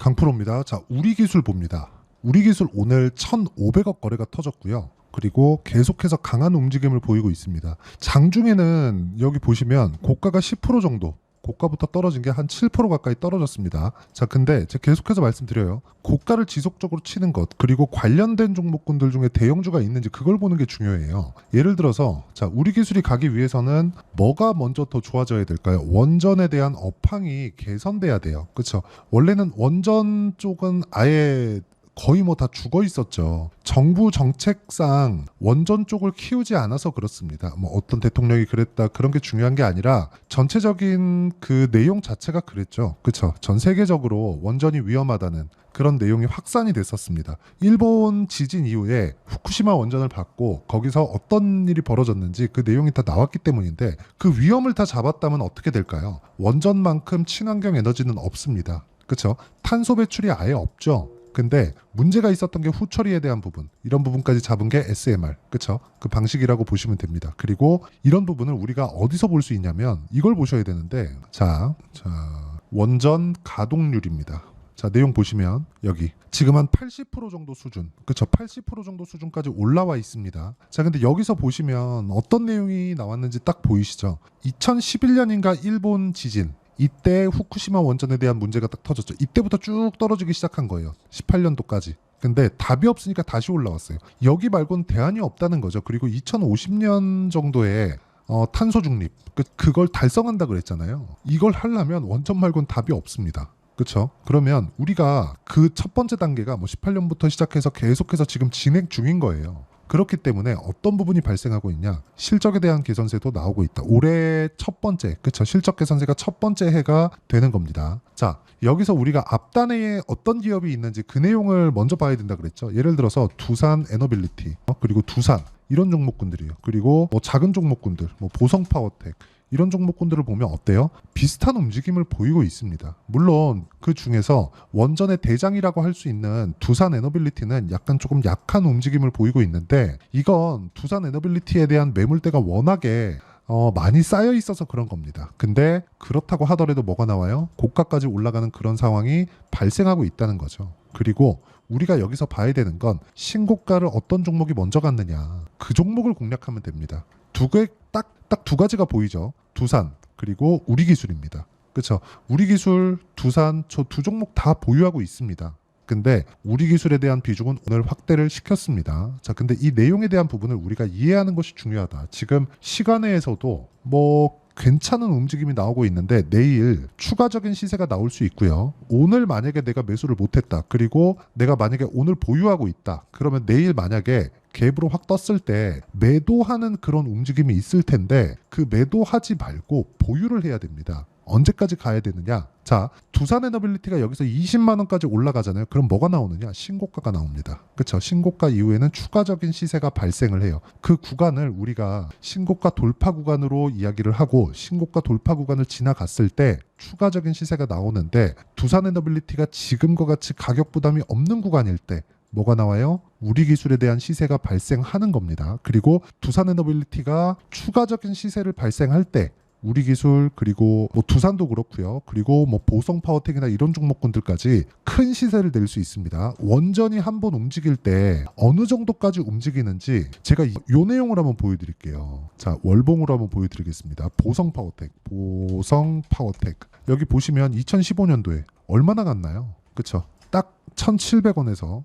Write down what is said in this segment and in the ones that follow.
강프로입니다. 자, 우리기술 봅니다. 우리기술 오늘 1,500억 거래가 터졌고요. 그리고 계속해서 강한 움직임을 보이고 있습니다. 장중에는 여기 보시면 고가가 10% 정도, 고가부터 떨어진 게 한 7% 가까이 떨어졌습니다. 자, 근데 제가 계속해서 말씀드려요. 고가를 지속적으로 치는 것, 그리고 관련된 종목군들 중에 대형주가 있는지 그걸 보는 게 중요해요. 예를 들어서 자, 우리 기술이 가기 위해서는 뭐가 먼저 더 좋아져야 될까요? 원전에 대한 업황이 개선돼야 돼요. 그렇죠? 원래는 원전 쪽은 아예 거의 뭐 다 죽어 있었죠. 정부 정책상 원전 쪽을 키우지 않아서 그렇습니다. 뭐 어떤 대통령이 그랬다 그런 게 중요한 게 아니라 전체적인 그 내용 자체가 그랬죠. 그렇죠. 전 세계적으로 원전이 위험하다는 그런 내용이 확산이 됐었습니다. 일본 지진 이후에 후쿠시마 원전을 받고 거기서 어떤 일이 벌어졌는지 그 내용이 다 나왔기 때문인데 그 위험을 다 잡았다면 어떻게 될까요? 원전만큼 친환경 에너지는 없습니다. 그렇죠? 탄소 배출이 아예 없죠. 근데 문제가 있었던 게 후처리에 대한 부분, 이런 부분까지 잡은 게 SMR, 그쵸? 그 방식이라고 보시면 됩니다. 그리고 이런 부분을 우리가 어디서 볼 수 있냐면 이걸 보셔야 되는데, 자 원전 가동률입니다. 자, 내용 보시면 여기 지금 한 80% 정도 수준, 그쵸? 80% 정도 수준까지 올라와 있습니다. 자, 근데 여기서 보시면 어떤 내용이 나왔는지 딱 보이시죠? 2011년인가 일본 지진, 이때 후쿠시마 원전에 대한 문제가 딱 터졌죠. 이때부터 쭉 떨어지기 시작한 거예요. 18년도까지. 근데 답이 없으니까 다시 올라왔어요. 여기 말고는 대안이 없다는 거죠. 그리고 2050년 정도에 탄소 중립, 그걸 달성한다 그랬잖아요. 이걸 하려면 원전 말고는 답이 없습니다. 그렇죠? 그러면 우리가 그 첫 번째 단계가 뭐 18년부터 시작해서 계속해서 지금 진행 중인 거예요. 그렇기 때문에 어떤 부분이 발생하고 있냐? 실적에 대한 개선세도 나오고 있다. 올해 첫 번째, 그쵸? 실적 개선세가 첫 번째 해가 되는 겁니다. 자, 여기서 우리가 앞단에 어떤 기업이 있는지 그 내용을 먼저 봐야 된다 그랬죠. 예를 들어서 두산 에너빌리티, 그리고 두산 이런 종목군들이요. 그리고 뭐 작은 종목군들, 뭐 보성 파워텍 이런 종목군들을 보면 어때요? 비슷한 움직임을 보이고 있습니다. 물론 그 중에서 원전의 대장이라고 할 수 있는 두산 에너빌리티는 약간 조금 약한 움직임을 보이고 있는데, 이건 두산 에너빌리티에 대한 매물대가 워낙에 많이 쌓여 있어서 그런 겁니다. 근데 그렇다고 하더라도 뭐가 나와요? 고가까지 올라가는 그런 상황이 발생하고 있다는 거죠. 그리고 우리가 여기서 봐야 되는 건 신고가를 어떤 종목이 먼저 갔느냐, 그 종목을 공략하면 됩니다. 딱 두 가지가 보이죠. 두산 그리고 우리기술입니다. 그렇죠? 우리기술, 두산 저 두 종목 다 보유하고 있습니다. 근데 우리기술에 대한 비중은 오늘 확대를 시켰습니다. 자, 근데 이 내용에 대한 부분을 우리가 이해하는 것이 중요하다. 지금 시간외에서도 뭐 괜찮은 움직임이 나오고 있는데 내일 추가적인 시세가 나올 수 있고요. 오늘 만약에 내가 매수를 못했다. 그리고 내가 만약에 오늘 보유하고 있다. 그러면 내일 만약에 갭으로 확 떴을 때 매도하는 그런 움직임이 있을 텐데 그 매도하지 말고 보유를 해야 됩니다. 언제까지 가야 되느냐? 자, 두산 에너빌리티가 여기서 20만 원까지 올라가잖아요. 그럼 뭐가 나오느냐? 신고가가 나옵니다. 그렇죠? 신고가 이후에는 추가적인 시세가 발생을 해요. 그 구간을 우리가 신고가 돌파 구간으로 이야기를 하고, 신고가 돌파 구간을 지나갔을 때 추가적인 시세가 나오는데, 두산 에너빌리티가 지금과 같이 가격 부담이 없는 구간일 때 뭐가 나와요? 우리 기술에 대한 시세가 발생하는 겁니다. 그리고 두산 에너빌리티가 추가적인 시세를 발생할 때 우리 기술, 그리고 뭐 두산도 그렇고요. 그리고 뭐 보성 파워텍이나 이런 종목군들까지 큰 시세를 낼 수 있습니다. 원전이 한번 움직일 때 어느 정도까지 움직이는지 제가 요 내용을 한번 보여드릴게요. 자, 월봉으로 한번 보여드리겠습니다. 보성 파워텍 여기 보시면 2015년도에 얼마나 갔나요? 그쵸? 딱 1,700원에서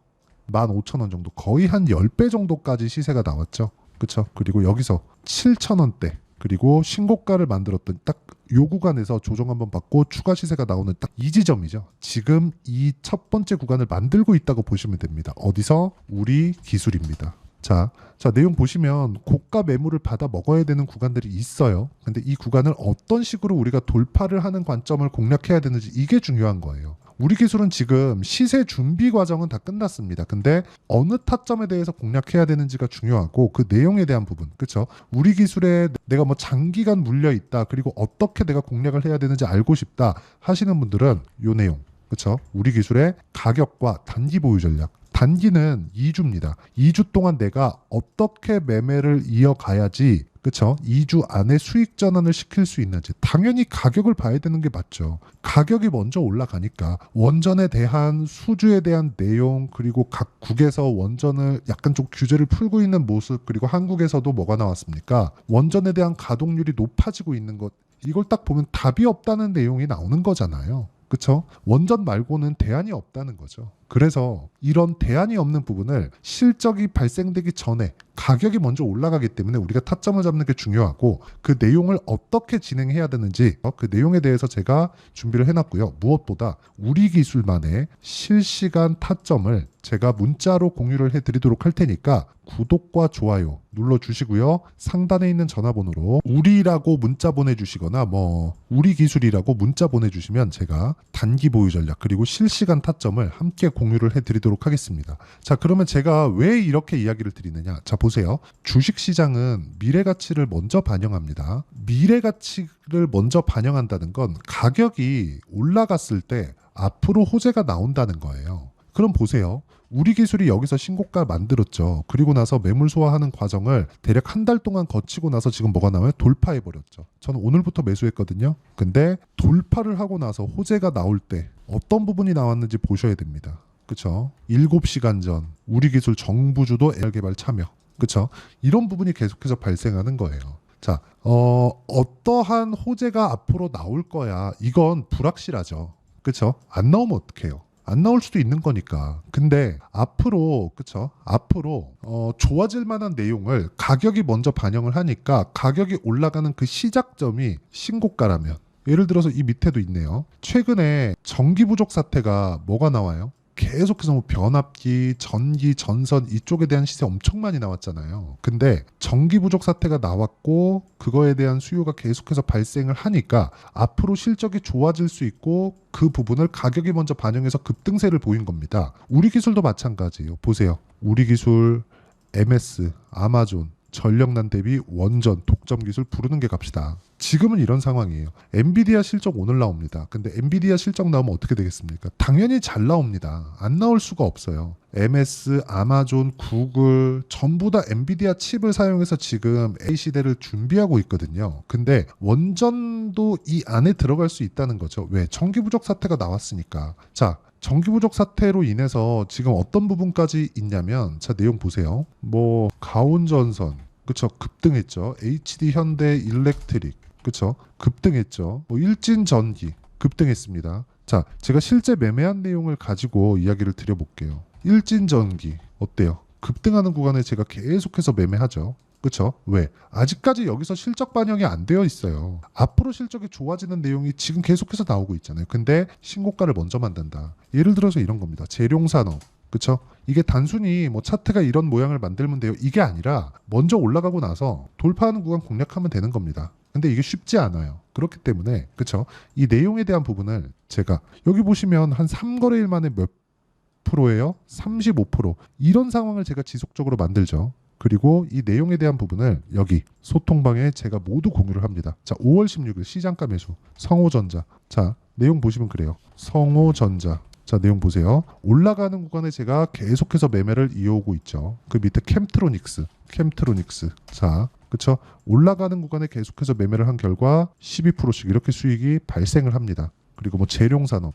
15,000원 정도, 거의 한 10배 정도까지 시세가 나왔죠. 그쵸? 그리고 여기서 7,000원대, 그리고 신고가를 만들었던 딱 요 구간에서 조정 한번 받고 추가 시세가 나오는 딱 이 지점이죠. 지금 이 첫 번째 구간을 만들고 있다고 보시면 됩니다. 어디서? 우리 기술입니다. 자, 내용 보시면 고가 매물을 받아 먹어야 되는 구간들이 있어요. 근데 이 구간을 어떤 식으로 우리가 돌파를 하는 관점을 공략해야 되는지, 이게 중요한 거예요. 우리 기술은 지금 시세 준비 과정은 다 끝났습니다. 근데 어느 타점에 대해서 공략해야 되는지가 중요하고, 그 내용에 대한 부분, 그렇죠? 우리 기술에 내가 뭐 장기간 물려 있다, 그리고 어떻게 내가 공략을 해야 되는지 알고 싶다 하시는 분들은 요 내용, 그렇죠? 우리 기술의 가격과 단기 보유 전략. 단기는 2주입니다. 2주 동안 내가 어떻게 매매를 이어가야지 그쵸? 2주 안에 수익 전환을 시킬 수 있는지 당연히 가격을 봐야 되는 게 맞죠. 가격이 먼저 올라가니까 원전에 대한 수주에 대한 내용 그리고 각 국에서 원전을 약간 좀 규제를 풀고 있는 모습 그리고 한국에서도 뭐가 나왔습니까? 원전에 대한 가동률이 높아지고 있는 것 이걸 딱 보면 답이 없다는 내용이 나오는 거잖아요. 그쵸? 원전 말고는 대안이 없다는 거죠. 그래서 이런 대안이 없는 부분을 실적이 발생되기 전에 가격이 먼저 올라가기 때문에 우리가 타점을 잡는 게 중요하고 그 내용을 어떻게 진행해야 되는지 그 내용에 대해서 제가 준비를 해놨고요. 무엇보다 우리 기술만의 실시간 타점을 제가 문자로 공유를 해드리도록 할 테니까 구독과 좋아요 눌러주시고요. 상단에 있는 전화번호로 우리라고 문자 보내주시거나 우리 기술이라고 문자 보내주시면 제가 단기 보유 전략 그리고 실시간 타점을 함께 공유를 해드리도록 하겠습니다. 자, 그러면 제가 왜 이렇게 이야기를 드리느냐? 자, 보세요. 주식시장은 미래가치를 먼저 반영합니다. 미래가치를 먼저 반영한다는 건 가격이 올라갔을 때 앞으로 호재가 나온다는 거예요. 그럼 보세요. 우리 기술이 여기서 신고가 만들었죠. 그리고 나서 매물 소화하는 과정을 대략 한 달 동안 거치고 나서 지금 뭐가 나와요? 돌파해버렸죠. 저는 오늘부터 매수했거든요. 근데 돌파를 하고 나서 호재가 나올 때 어떤 부분이 나왔는지 보셔야 됩니다. 그쵸? 7시간 전 우리 기술 정부주도 AR 개발 참여. 그쵸? 이런 부분이 계속해서 발생하는 거예요. 자, 어떠한 호재가 앞으로 나올 거야. 이건 불확실하죠. 그쵸? 안 나오면 어떡해요? 안 나올 수도 있는 거니까. 근데 앞으로 그쵸? 앞으로 좋아질 만한 내용을 가격이 먼저 반영을 하니까 가격이 올라가는 그 시작점이 신고가라면 예를 들어서 이 밑에도 있네요. 최근에 전기 부족 사태가 뭐가 나와요? 계속해서 변압기, 전기, 전선 이쪽에 대한 시세 엄청 많이 나왔잖아요. 근데 전기 부족 사태가 나왔고 그거에 대한 수요가 계속해서 발생을 하니까 앞으로 실적이 좋아질 수 있고 그 부분을 가격이 먼저 반영해서 급등세를 보인 겁니다. 우리 기술도 마찬가지예요. 보세요. 우리 기술, MS, 아마존, 전력난 대비 원전, 독점 기술 부르는 게 갑시다. 지금은 이런 상황이에요. 엔비디아 실적 오늘 나옵니다. 근데 엔비디아 실적 나오면 어떻게 되겠습니까? 당연히 잘 나옵니다. 안 나올 수가 없어요. MS, 아마존, 구글 전부 다 엔비디아 칩을 사용해서 지금 A 시대를 준비하고 있거든요. 근데 원전도 이 안에 들어갈 수 있다는 거죠. 왜? 전기 부족 사태가 나왔으니까. 자, 전기 부족 사태로 인해서 지금 어떤 부분까지 있냐면 자 내용 보세요. 가온전선 그쵸 급등했죠. HD 현대 일렉트릭 그쵸 급등했죠. 일진전기 급등했습니다. 자 제가 실제 매매한 내용을 가지고 이야기를 드려볼게요. 일진전기 어때요? 급등하는 구간에 제가 계속해서 매매하죠. 그쵸? 왜? 아직까지 여기서 실적 반영이 안 되어 있어요. 앞으로 실적이 좋아지는 내용이 지금 계속해서 나오고 있잖아요. 근데 신고가를 먼저 만든다. 예를 들어서 이런 겁니다. 재룡산업. 그쵸? 이게 단순히 차트가 이런 모양을 만들면 돼요. 이게 아니라 먼저 올라가고 나서 돌파하는 구간 공략하면 되는 겁니다. 근데 이게 쉽지 않아요. 그렇기 때문에 그쵸? 이 내용에 대한 부분을 제가 여기 보시면 한 3거래일 만에 몇 프로예요? 35%. 이런 상황을 제가 지속적으로 만들죠. 그리고 이 내용에 대한 부분을 여기 소통방에 제가 모두 공유를 합니다. 자, 5월 16일 시장가 매수 성호전자. 자, 내용 보시면 그래요. 성호전자. 자, 내용 보세요. 올라가는 구간에 제가 계속해서 매매를 이어오고 있죠. 그 밑에 캠트로닉스. 자, 그쵸? 올라가는 구간에 계속해서 매매를 한 결과 12%씩 이렇게 수익이 발생을 합니다. 그리고 재룡산업.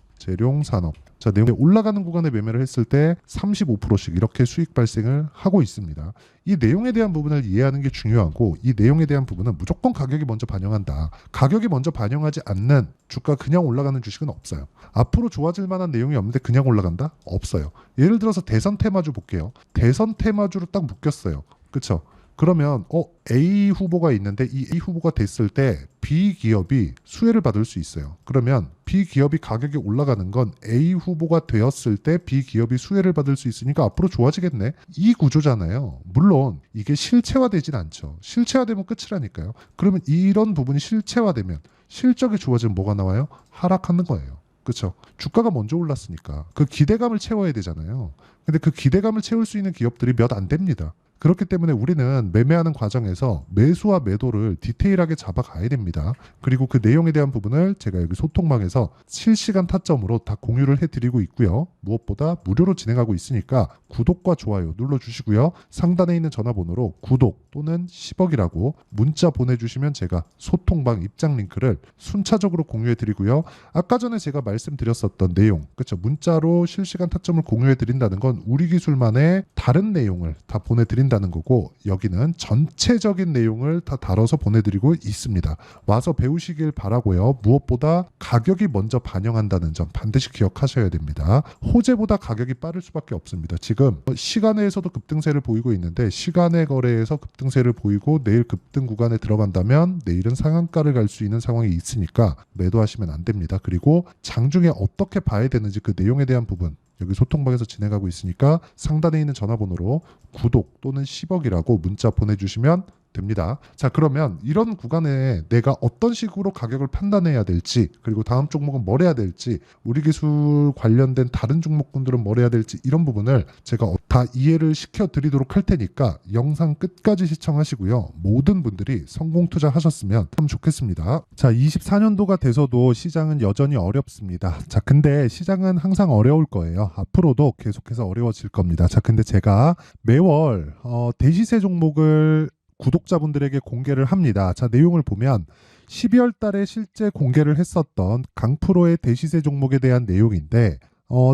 자, 내용에 올라가는 구간에 매매를 했을 때 35%씩 이렇게 수익 발생을 하고 있습니다. 이 내용에 대한 부분을 이해하는 게 중요하고 이 내용에 대한 부분은 무조건 가격이 먼저 반영한다. 가격이 먼저 반영하지 않는 주가 그냥 올라가는 주식은 없어요. 앞으로 좋아질 만한 내용이 없는데 그냥 올라간다? 없어요. 예를 들어서 대선 테마주 볼게요. 대선 테마주로 딱 묶였어요. 그쵸? 그러면 A 후보가 있는데 이 A 후보가 됐을 때 B 기업이 수혜를 받을 수 있어요. 그러면 B 기업이 가격이 올라가는 건 A 후보가 되었을 때 B 기업이 수혜를 받을 수 있으니까 앞으로 좋아지겠네. 이 구조잖아요. 물론 이게 실체화되진 않죠. 실체화되면 끝이라니까요. 그러면 이런 부분이 실체화되면 실적이 좋아지면 뭐가 나와요? 하락하는 거예요. 그렇죠? 주가가 먼저 올랐으니까 그 기대감을 채워야 되잖아요. 근데 그 기대감을 채울 수 있는 기업들이 몇 안 됩니다. 그렇기 때문에 우리는 매매하는 과정에서 매수와 매도를 디테일하게 잡아가야 됩니다. 그리고 그 내용에 대한 부분을 제가 여기 소통방에서 실시간 타점으로 다 공유를 해드리고 있고요. 무엇보다 무료로 진행하고 있으니까 구독과 좋아요 눌러주시고요. 상단에 있는 전화번호로 구독 또는 10억이라고 문자 보내주시면 제가 소통방 입장 링크를 순차적으로 공유해드리고요. 아까 전에 제가 말씀드렸었던 내용, 그렇죠? 문자로 실시간 타점을 공유해드린다는 건 우리 기술만의 다른 내용을 다 보내드린다는 거고, 여기는 전체적인 내용을 다 다뤄서 보내드리고 있습니다. 와서 배우시길 바라고요. 무엇보다 가격이 먼저 반영한다는 점 반드시 기억하셔야 됩니다. 호재보다 가격이 빠를 수밖에 없습니다. 지금 시간외에서도 급등세를 보이고 있는데, 시간외 거래에서 급등세를 보이고 내일 급등 구간에 들어간다면 내일은 상한가를 갈 수 있는 상황이 있으니까 매도하시면 안 됩니다. 그리고 장중에 어떻게 봐야 되는지 그 내용에 대한 부분 여기 소통방에서 진행하고 있으니까 상단에 있는 전화번호로 구독 또는 10억이라고 문자 보내주시면 됩니다. 자, 그러면 이런 구간에 내가 어떤 식으로 가격을 판단해야 될지, 그리고 다음 종목은 뭘 해야 될지, 우리 기술 관련된 다른 종목군들은 뭘 해야 될지, 이런 부분을 제가 다 이해를 시켜드리도록 할 테니까 영상 끝까지 시청하시고요. 모든 분들이 성공 투자하셨으면 참 좋겠습니다. 자, 24년도가 돼서도 시장은 여전히 어렵습니다. 자, 근데 시장은 항상 어려울 거예요. 앞으로도 계속해서 어려워질 겁니다. 자, 근데 제가 매월 대시세 종목을 구독자분들에게 공개를 합니다. 자, 내용을 보면 12월 달에 실제 공개를 했었던 강프로의 대시세 종목에 대한 내용인데,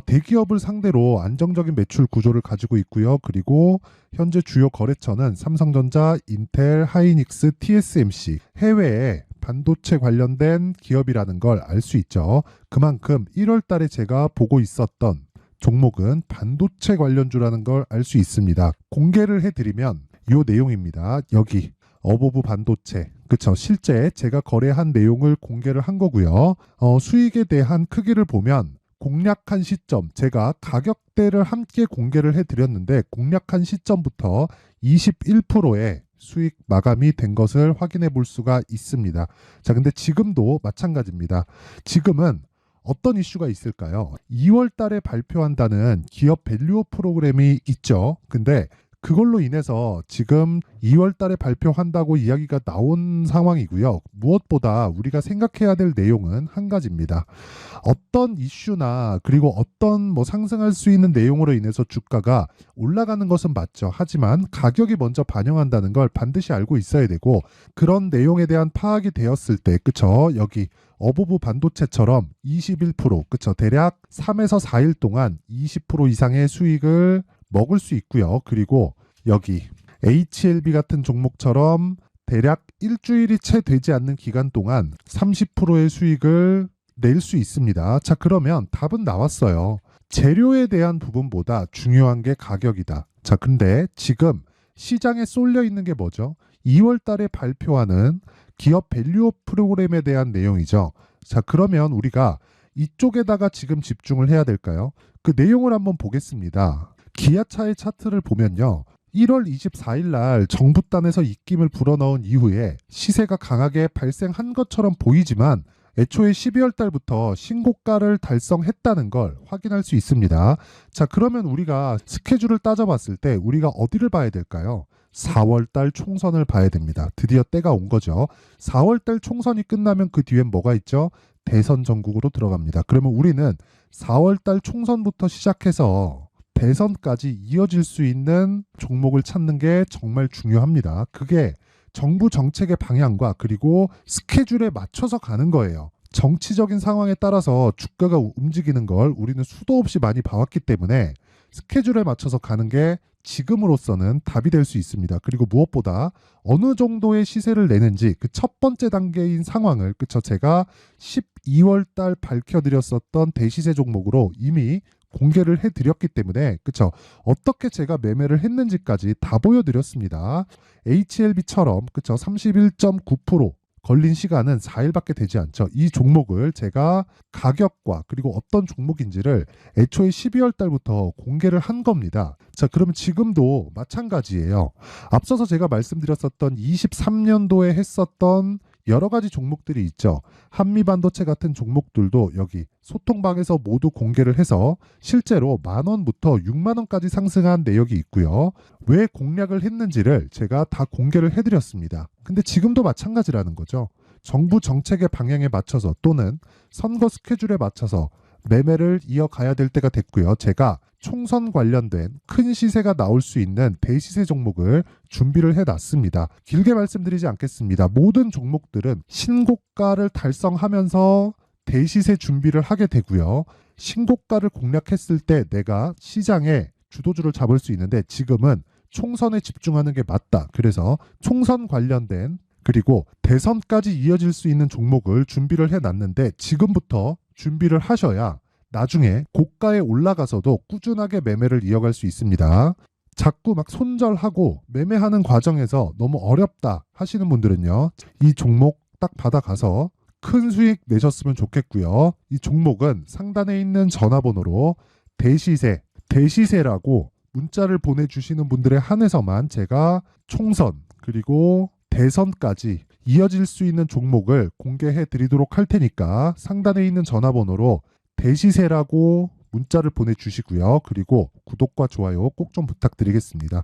대기업을 상대로 안정적인 매출 구조를 가지고 있고요. 그리고 현재 주요 거래처는 삼성전자, 인텔, 하이닉스, TSMC, 해외에 반도체 관련된 기업이라는 걸 알 수 있죠. 그만큼 1월 달에 제가 보고 있었던 종목은 반도체 관련주라는 걸 알 수 있습니다. 공개를 해드리면 이 내용입니다. 여기 어보브 반도체, 그쵸? 실제 제가 거래한 내용을 공개를 한 거고요. 수익에 대한 크기를 보면 공략한 시점, 제가 가격대를 함께 공개를 해드렸는데 공략한 시점부터 21%의 수익 마감이 된 것을 확인해 볼 수가 있습니다. 자, 근데 지금도 마찬가지입니다. 지금은 어떤 이슈가 있을까요? 2월 달에 발표한다는 기업 밸류업 프로그램이 있죠. 근데 그걸로 인해서 지금 2월 달에 발표한다고 이야기가 나온 상황이고요. 무엇보다 우리가 생각해야 될 내용은 한 가지입니다. 어떤 이슈나 그리고 어떤 상승할 수 있는 내용으로 인해서 주가가 올라가는 것은 맞죠. 하지만 가격이 먼저 반영한다는 걸 반드시 알고 있어야 되고, 그런 내용에 대한 파악이 되었을 때, 그쵸? 여기 어보브 반도체처럼 21%, 그쵸? 대략 3에서 4일 동안 20% 이상의 수익을 먹을 수 있고요. 그리고 여기 HLB 같은 종목처럼 대략 일주일이 채 되지 않는 기간 동안 30%의 수익을 낼 수 있습니다. 자, 그러면 답은 나왔어요. 재료에 대한 부분보다 중요한 게 가격이다. 자, 근데 지금 시장에 쏠려 있는 게 뭐죠? 2월 달에 발표하는 기업 밸류업 프로그램에 대한 내용이죠. 자, 그러면 우리가 이쪽에다가 지금 집중을 해야 될까요? 그 내용을 한번 보겠습니다. 기아차의 차트를 보면요. 1월 24일 날 정부단에서 입김을 불어넣은 이후에 시세가 강하게 발생한 것처럼 보이지만 애초에 12월 달부터 신고가를 달성했다는 걸 확인할 수 있습니다. 자, 그러면 우리가 스케줄을 따져봤을 때 우리가 어디를 봐야 될까요? 4월 달 총선을 봐야 됩니다. 드디어 때가 온 거죠. 4월 달 총선이 끝나면 그 뒤엔 뭐가 있죠? 대선 전국으로 들어갑니다. 그러면 우리는 4월 달 총선부터 시작해서 대선까지 이어질 수 있는 종목을 찾는 게 정말 중요합니다. 그게 정부 정책의 방향과 그리고 스케줄에 맞춰서 가는 거예요. 정치적인 상황에 따라서 주가가 움직이는 걸 우리는 수도 없이 많이 봐왔기 때문에 스케줄에 맞춰서 가는 게 지금으로서는 답이 될 수 있습니다. 그리고 무엇보다 어느 정도의 시세를 내는지 그 첫 번째 단계인 상황을, 그쵸? 제가 12월 달 밝혀드렸었던 대시세 종목으로 이미 공개를 해드렸기 때문에, 그쵸? 어떻게 제가 매매를 했는지까지 다 보여드렸습니다. HLB처럼, 그쵸? 31.9% 걸린 시간은 4일밖에 되지 않죠. 이 종목을 제가 가격과 그리고 어떤 종목인지를 애초에 12월 달부터 공개를 한 겁니다. 자, 그러면 지금도 마찬가지예요. 앞서서 제가 말씀드렸었던 23년도에 했었던 여러 가지 종목들이 있죠. 한미반도체 같은 종목들도 여기 소통방에서 모두 공개를 해서 실제로 10,000원부터 60,000원까지 상승한 내역이 있고요. 왜 공략을 했는지를 제가 다 공개를 해드렸습니다. 근데 지금도 마찬가지라는 거죠. 정부 정책의 방향에 맞춰서 또는 선거 스케줄에 맞춰서 매매를 이어가야 될 때가 됐고요. 제가 총선 관련된 큰 시세가 나올 수 있는 대시세 종목을 준비를 해놨습니다. 길게 말씀드리지 않겠습니다. 모든 종목들은 신고가를 달성하면서 대시세 준비를 하게 되고요. 신고가를 공략했을 때 내가 시장에 주도주를 잡을 수 있는데 지금은 총선에 집중하는 게 맞다. 그래서 총선 관련된 그리고 대선까지 이어질 수 있는 종목을 준비를 해놨는데 지금부터 준비를 하셔야 나중에 고가에 올라가서도 꾸준하게 매매를 이어갈 수 있습니다. 자꾸 막 손절하고 매매하는 과정에서 너무 어렵다 하시는 분들은요. 이 종목 딱 받아가서 큰 수익 내셨으면 좋겠고요. 이 종목은 상단에 있는 전화번호로 대시세라고 문자를 보내주시는 분들에 한해서만 제가 총선 그리고 대선까지 이어질 수 있는 종목을 공개해 드리도록 할 테니까 상단에 있는 전화번호로 대시세라고 문자를 보내주시고요. 그리고 구독과 좋아요 꼭 좀 부탁드리겠습니다.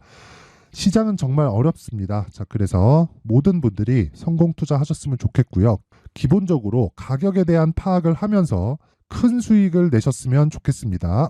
시장은 정말 어렵습니다. 자, 그래서 모든 분들이 성공 투자하셨으면 좋겠고요. 기본적으로 가격에 대한 파악을 하면서 큰 수익을 내셨으면 좋겠습니다.